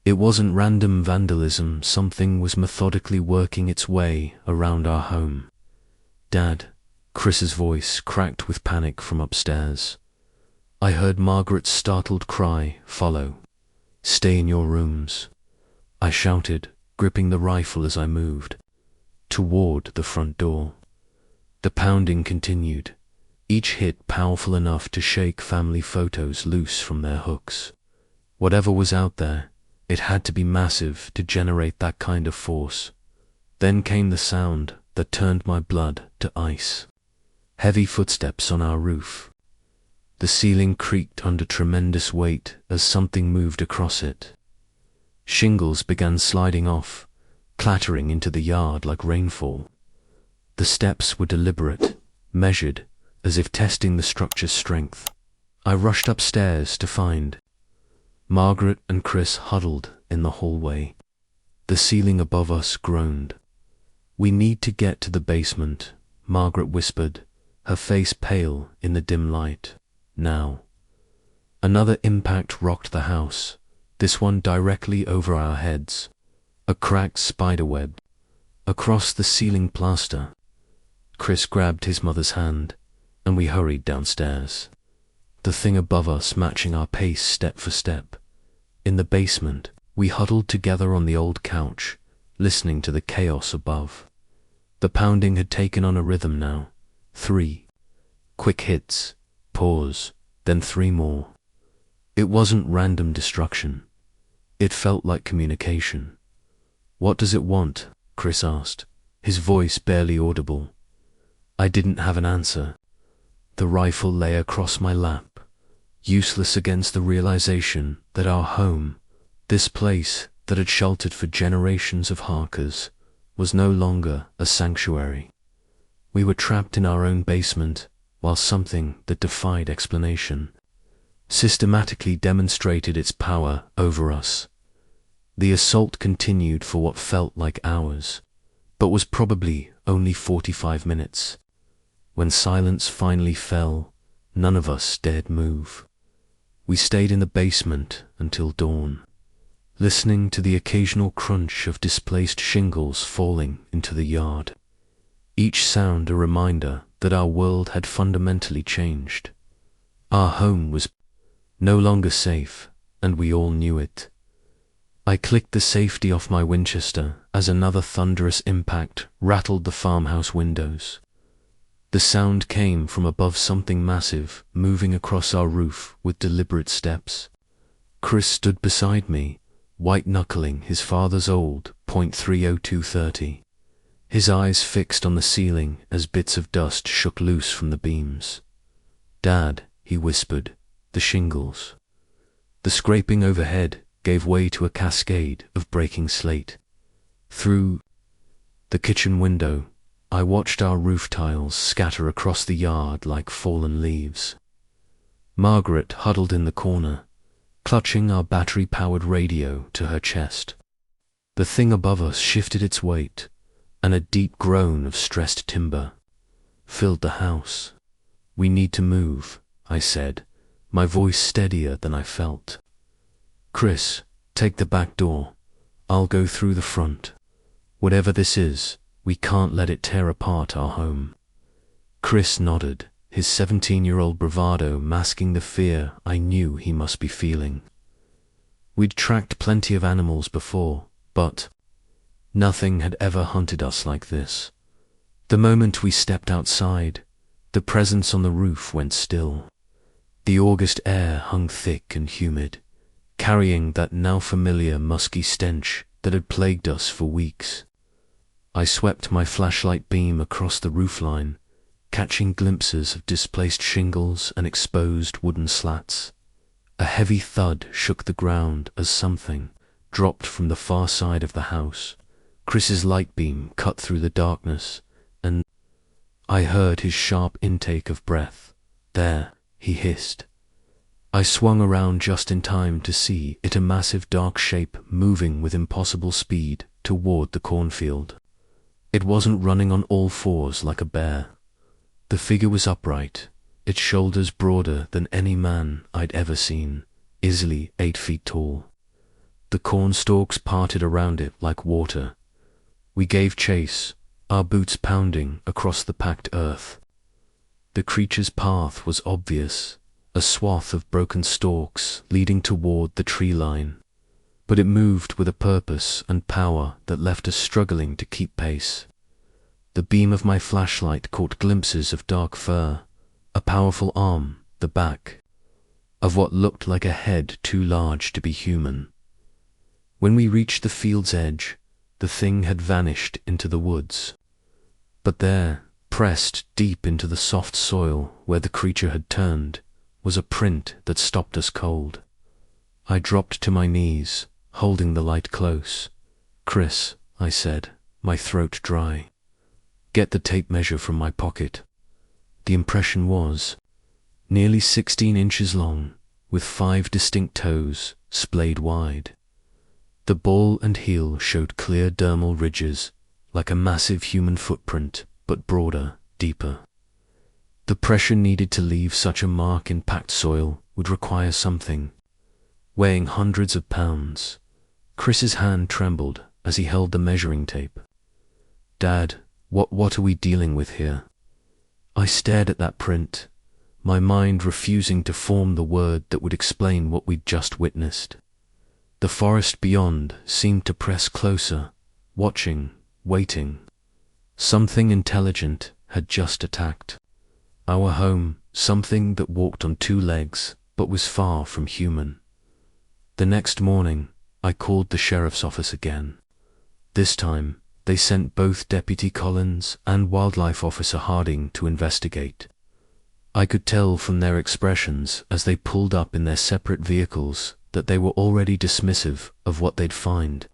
It wasn't random vandalism, something was methodically working its way around our home. "Dad," Chris's voice cracked with panic from upstairs. I heard Margaret's startled cry follow. "Stay in your rooms," I shouted, gripping the rifle as I moved toward the front door. The pounding continued, each hit powerful enough to shake family photos loose from their hooks. Whatever was out there, it had to be massive to generate that kind of force. Then came the sound that turned my blood to ice. Heavy footsteps on our roof. The ceiling creaked under tremendous weight as something moved across it. Shingles began sliding off, clattering into the yard like rainfall. The steps were deliberate, measured, as if testing the structure's strength. I rushed upstairs to find Margaret and Chris huddled in the hallway. The ceiling above us groaned. "We need to get to the basement," Margaret whispered, her face pale in the dim light. "Now." Another impact rocked the house, this one directly over our heads. A cracked spiderweb across the ceiling plaster. Chris grabbed his mother's hand, and we hurried downstairs, the thing above us matching our pace step for step. In the basement, we huddled together on the old couch, listening to the chaos above. The pounding had taken on a rhythm now. 3 quick hits, pause, then 3 more. It wasn't random destruction. It felt like communication. "What does it want?" Chris asked, his voice barely audible. I didn't have an answer. The rifle lay across my lap, useless against the realization that our home, this place that had sheltered for generations of Harkers, was no longer a sanctuary. We were trapped in our own basement, while something that defied explanation systematically demonstrated its power over us. The assault continued for what felt like hours, but was probably only 45 minutes. When silence finally fell, none of us dared move. We stayed in the basement until dawn, listening to the occasional crunch of displaced shingles falling into the yard. Each sound a reminder that our world had fundamentally changed. Our home was no longer safe, and we all knew it. I clicked the safety off my Winchester as another thunderous impact rattled the farmhouse windows. The sound came from above something massive moving across our roof with deliberate steps. Chris stood beside me, white-knuckling his father's old .302-30, his eyes fixed on the ceiling as bits of dust shook loose from the beams. "Dad," he whispered, "the shingles." The scraping overhead gave way to a cascade of breaking slate. Through the kitchen window, I watched our roof tiles scatter across the yard like fallen leaves. Margaret huddled in the corner, clutching our battery-powered radio to her chest. The thing above us shifted its weight, and a deep groan of stressed timber filled the house. "We need to move," I said, my voice steadier than I felt. "Chris, take the back door. I'll go through the front. Whatever this is, we can't let it tear apart our home." Chris nodded, his 17-year-old bravado masking the fear I knew he must be feeling. We'd tracked plenty of animals before, but nothing had ever hunted us like this. The moment we stepped outside, the presence on the roof went still. The August air hung thick and humid, carrying that now familiar musky stench that had plagued us for weeks. I swept my flashlight beam across the roofline, catching glimpses of displaced shingles and exposed wooden slats. A heavy thud shook the ground as something dropped from the far side of the house. Chris's light beam cut through the darkness, and I heard his sharp intake of breath. "There," he hissed. I swung around just in time to see it, a massive dark shape moving with impossible speed toward the cornfield. It wasn't running on all fours like a bear. The figure was upright, its shoulders broader than any man I'd ever seen, easily 8 feet tall. The corn stalks parted around it like water. We gave chase, our boots pounding across the packed earth. The creature's path was obvious, a swath of broken stalks leading toward the tree line, but it moved with a purpose and power that left us struggling to keep pace. The beam of my flashlight caught glimpses of dark fur, a powerful arm, the back of what looked like a head too large to be human. When we reached the field's edge, the thing had vanished into the woods. But there, pressed deep into the soft soil where the creature had turned, was a print that stopped us cold. I dropped to my knees, holding the light close. "Chris," I said, my throat dry. "Get the tape measure from my pocket." The impression was nearly 16 inches long, with 5 distinct toes, splayed wide. The ball and heel showed clear dermal ridges, like a massive human footprint, but broader, deeper. The pressure needed to leave such a mark in packed soil would require something weighing hundreds of pounds. Chris's hand trembled as he held the measuring tape. "Dad, what are we dealing with here?" I stared at that print, my mind refusing to form the word that would explain what we'd just witnessed. The forest beyond seemed to press closer, watching, waiting. Something intelligent had just attacked our home, something that walked on 2 legs but was far from human. The next morning, I called the sheriff's office again. This time, they sent both Deputy Collins and Wildlife Officer Harding to investigate. I could tell from their expressions as they pulled up in their separate vehicles that they were already dismissive of what they'd find.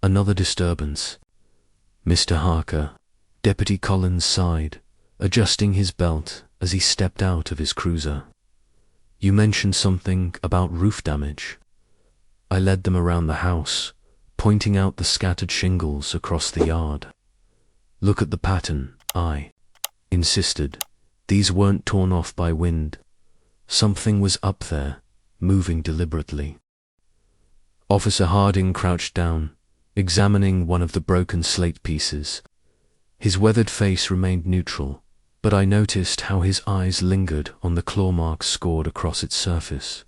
Another disturbance. "Mr. Harker," Deputy Collins sighed, adjusting his belt as he stepped out of his cruiser. "You mentioned something about roof damage." I led them around the house, pointing out the scattered shingles across the yard. "Look at the pattern," I insisted. "These weren't torn off by wind. Something was up there, moving deliberately." Officer Harding crouched down, examining one of the broken slate pieces. His weathered face remained neutral, but I noticed how his eyes lingered on the claw marks scored across its surface.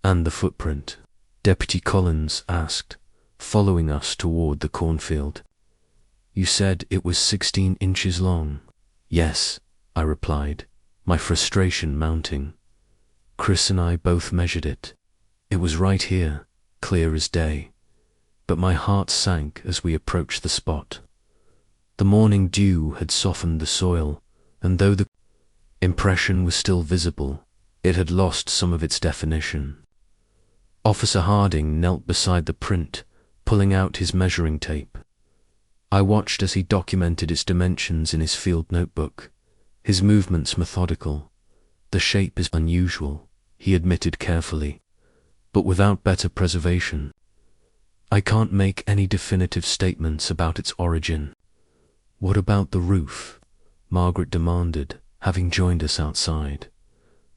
"And the footprint?" Deputy Collins asked, following us toward the cornfield. "You said it was 16 inches long." "Yes," I replied, my frustration mounting. Chris and I both measured it. It was right here, clear as day. But my heart sank as we approached the spot. The morning dew had softened the soil, and though the Impression was still visible. It had lost some of its definition. Officer Harding knelt beside the print, pulling out his measuring tape. I watched as he documented its dimensions in his field notebook, his movements methodical. The shape is unusual, he admitted carefully, but without better preservation. I can't make any definitive statements about its origin. What about the roof? Margaret demanded, having joined us outside.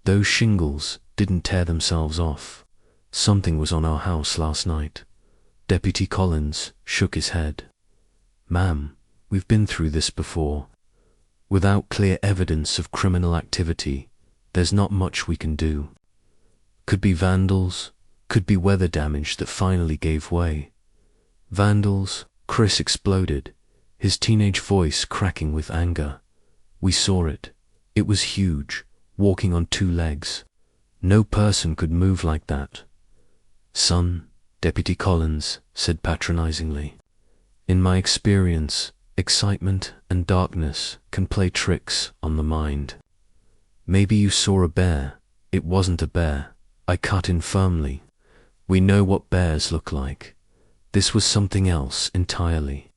Those shingles didn't tear themselves off. Something was on our house last night. Deputy Collins shook his head. Ma'am, we've been through this before. Without clear evidence of criminal activity, there's not much we can do. Could be vandals, could be weather damage that finally gave way. Vandals, Chris exploded, his teenage voice cracking with anger. We saw it. It was huge, walking on 2 legs. No person could move like that. Son, Deputy Collins said patronizingly. In my experience, excitement and darkness can play tricks on the mind. Maybe you saw a bear. It wasn't a bear. I cut in firmly. We know what bears look like. This was something else entirely.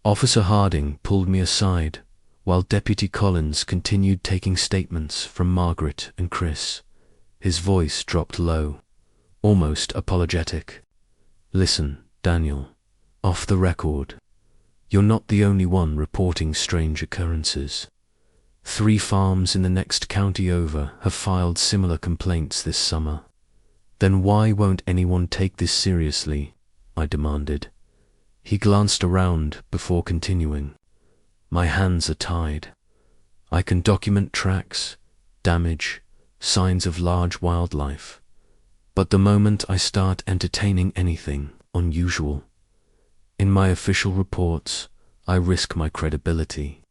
Officer Harding pulled me aside, while Deputy Collins continued taking statements from Margaret and Chris. His voice dropped low, almost apologetic. Listen, Daniel, off the record. You're not the only one reporting strange occurrences. 3 farms in the next county over have filed similar complaints this summer. Then why won't anyone take this seriously? I demanded. He glanced around before continuing. My hands are tied. I can document tracks, damage, signs of large wildlife. But the moment I start entertaining anything unusual, in my official reports, I risk my credibility.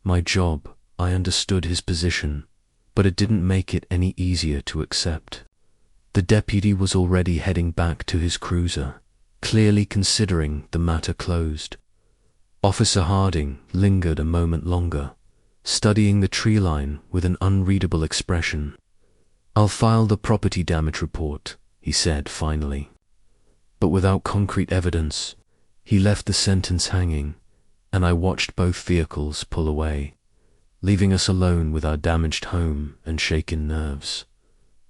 My job, I understood his position, but it didn't make it any easier to accept. The deputy was already heading back to his cruiser, clearly considering the matter closed. Officer Harding lingered a moment longer, studying the tree line with an unreadable expression. I'll file the property damage report, he said finally. But without concrete evidence, he left the sentence hanging, and I watched both vehicles pull away, leaving us alone with our damaged home and shaken nerves.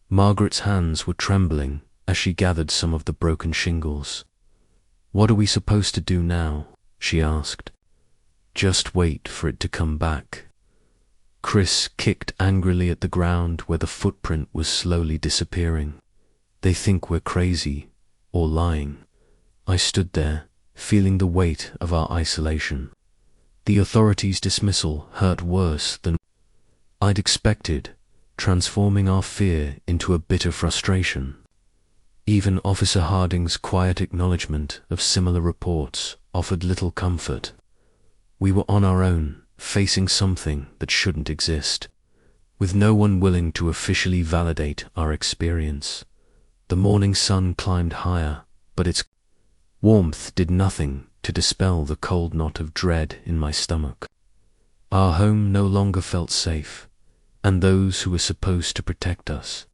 Margaret's hands were trembling as she gathered some of the broken shingles. What are we supposed to do now? She asked. Just wait for it to come back. Chris kicked angrily at the ground where the footprint was slowly disappearing. They think we're crazy or lying. I stood there, feeling the weight of our isolation. The authorities' dismissal hurt worse than I'd expected, transforming our fear into a bitter frustration. Even Officer Harding's quiet acknowledgement of similar reports offered little comfort. We were on our own, facing something that shouldn't exist, with no one willing to officially validate our experience. The morning sun climbed higher, but its warmth did nothing to dispel the cold knot of dread in my stomach. Our home no longer felt safe, and those who were supposed to protect us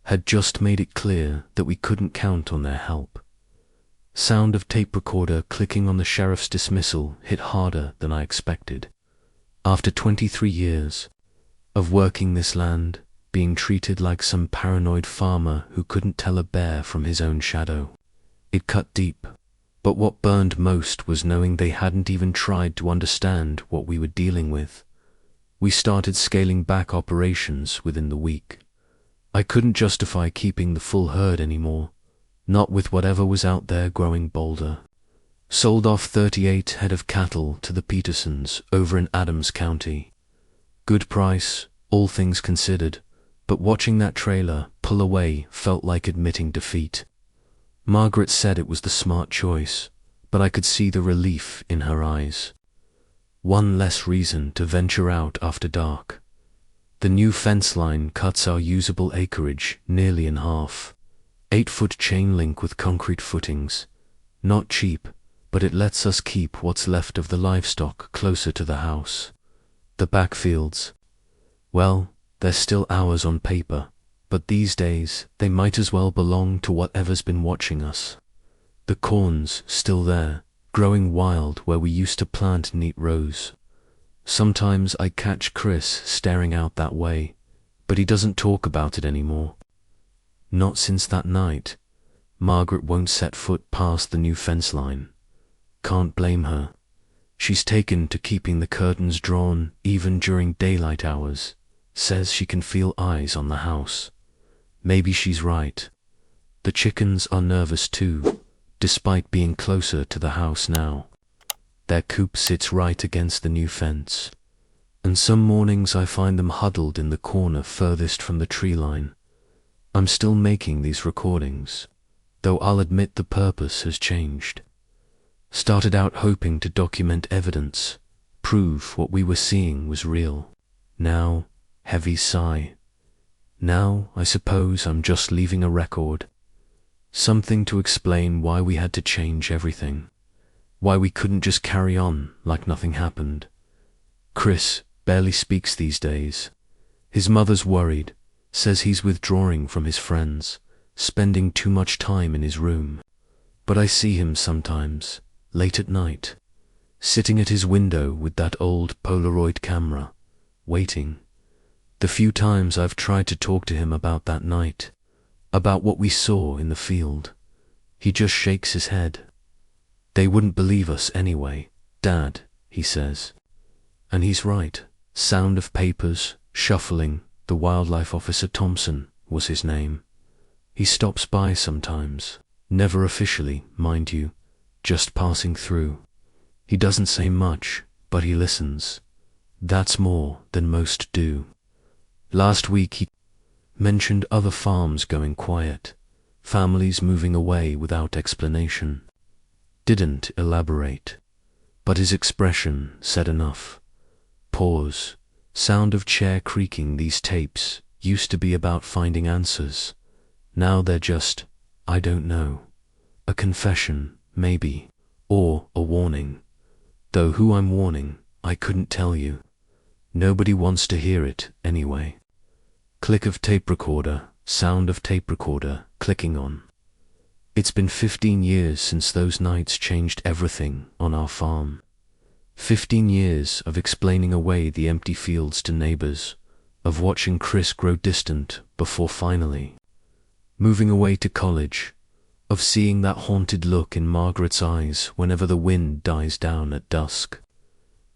had just made it clear that we couldn't count on their help. Sound of tape recorder clicking on the sheriff's dismissal hit harder than I expected. After 23 years of working this land, being treated like some paranoid farmer who couldn't tell a bear from his own shadow, it cut deep. But what burned most was knowing they hadn't even tried to understand what we were dealing with. We started scaling back operations within the week. I couldn't justify keeping the full herd anymore, not with whatever was out there growing bolder. Sold off 38 head of cattle to the Petersons over in Adams County. Good price, all things considered, but watching that trailer pull away felt like admitting defeat. Margaret said it was the smart choice, but I could see the relief in her eyes. One less reason to venture out after dark. The new fence line cuts our usable acreage nearly in half. 8-foot chain link with concrete footings. Not cheap, but it lets us keep what's left of the livestock closer to the house. The backfields. Well, they're still ours on paper, but these days they might as well belong to whatever's been watching us. The corn's still there, growing wild where we used to plant neat rows. Sometimes I catch Chris staring out that way, but he doesn't talk about it anymore. Not since that night. Margaret won't set foot past the new fence line. Can't blame her. She's taken to keeping the curtains drawn even during daylight hours. Says she can feel eyes on the house. Maybe she's right. The chickens are nervous too, despite being closer to the house now. Their coop sits right against the new fence, and some mornings I find them huddled in the corner furthest from the tree line. I'm still making these recordings, though I'll admit the purpose has changed. Started out hoping to document evidence, prove what we were seeing was real. Now, heavy sigh. Now, I suppose I'm just leaving a record. Something to explain why we had to change everything. Why we couldn't just carry on like nothing happened. Chris barely speaks these days. His mother's worried, says he's withdrawing from his friends, spending too much time in his room. But I see him sometimes, late at night, sitting at his window with that old Polaroid camera, waiting. The few times I've tried to talk to him about that night, about what we saw in the field, he just shakes his head. They wouldn't believe us anyway, Dad, he says. And he's right. Sound of papers, shuffling. The wildlife officer, Thompson, was his name. He stops by sometimes, never officially, mind you, just passing through. He doesn't say much, but he listens. That's more than most do. Last week he mentioned other farms going quiet, families moving away without explanation. Didn't elaborate, but his expression said enough. Pause. Sound of chair creaking. These tapes used to be about finding answers. Now they're just, I don't know. A confession, maybe, or a warning. Though who I'm warning, I couldn't tell you. Nobody wants to hear it anyway. Click of tape recorder, sound of tape recorder clicking on. It's been 15 years since those nights changed everything on our farm. 15 years of explaining away the empty fields to neighbors, of watching Chris grow distant before finally moving away to college, of seeing that haunted look in Margaret's eyes whenever the wind dies down at dusk.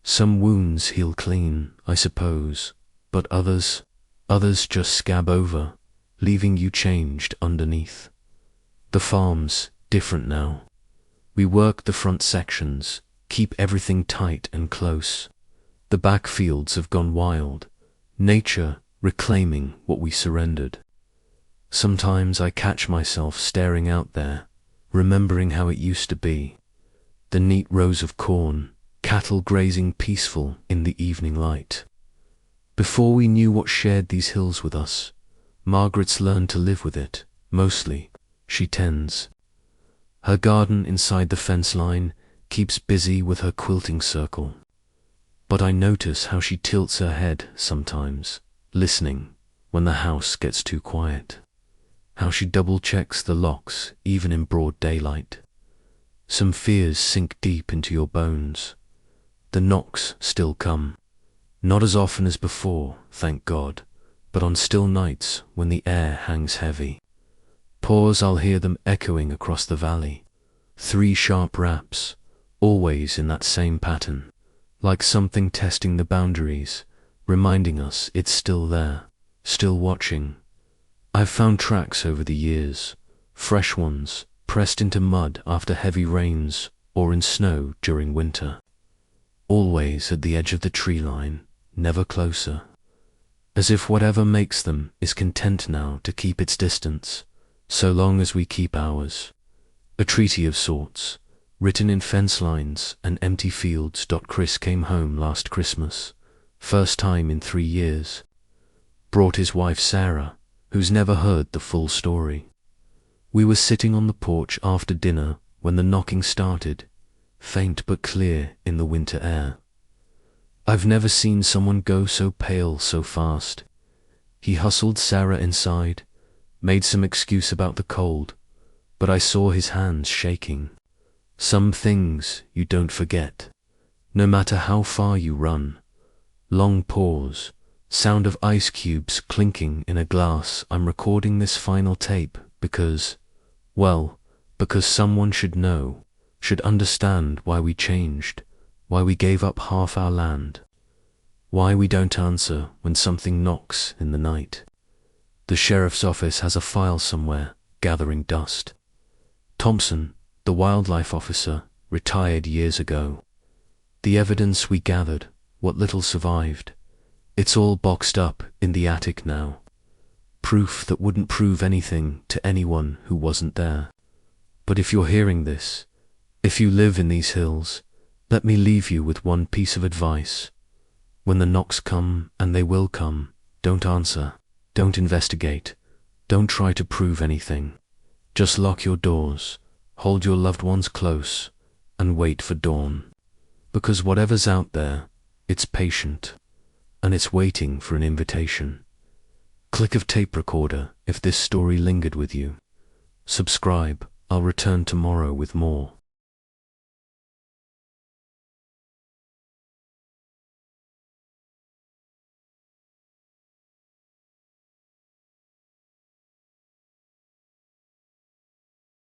Some wounds heal clean, I suppose, but others just scab over, leaving you changed underneath. The farm's different now. We work the front sections, keep everything tight and close. The back fields have gone wild, nature reclaiming what we surrendered. Sometimes I catch myself staring out there, remembering how it used to be. The neat rows of corn, cattle grazing peaceful in the evening light. Before we knew what shared these hills with us, Margaret's learned to live with it, mostly. She tends. Her garden inside the fence line keeps busy with her quilting circle. But I notice how she tilts her head sometimes, listening when the house gets too quiet. How she double-checks the locks even in broad daylight. Some fears sink deep into your bones. The knocks still come. Not as often as before, thank God, but on still nights when the air hangs heavy. Pause, I'll hear them echoing across the valley. 3 sharp raps, always in that same pattern, like something testing the boundaries, reminding us it's still there, still watching. I've found tracks over the years, fresh ones, pressed into mud after heavy rains or in snow during winter. Always at the edge of the tree line, never closer. As if whatever makes them is content now to keep its distance, so long as we keep ours. A treaty of sorts, written in fence lines and empty fields. Chris came home last Christmas, first time in 3 years. Brought his wife Sarah, who's never heard the full story. We were sitting on the porch after dinner when the knocking started, faint but clear in the winter air. I've never seen someone go so pale so fast. He hustled Sarah inside, made some excuse about the cold, but I saw his hands shaking. Some things you don't forget, no matter how far you run. Long pause, sound of ice cubes clinking in a glass. I'm recording this final tape because, well, because someone should know, should understand why we changed, why we gave up half our land, why we don't answer when something knocks in the night. The sheriff's office has a file somewhere, gathering dust. Thompson, the wildlife officer, retired years ago. The evidence we gathered, what little survived, it's all boxed up in the attic now. Proof that wouldn't prove anything to anyone who wasn't there. But if you're hearing this, if you live in these hills, let me leave you with one piece of advice. When the knocks come, and they will come, don't answer, don't investigate, don't try to prove anything. Just lock your doors, hold your loved ones close, and wait for dawn. Because whatever's out there, it's patient, and it's waiting for an invitation. Click of tape recorder if this story lingered with you. Subscribe, I'll return tomorrow with more.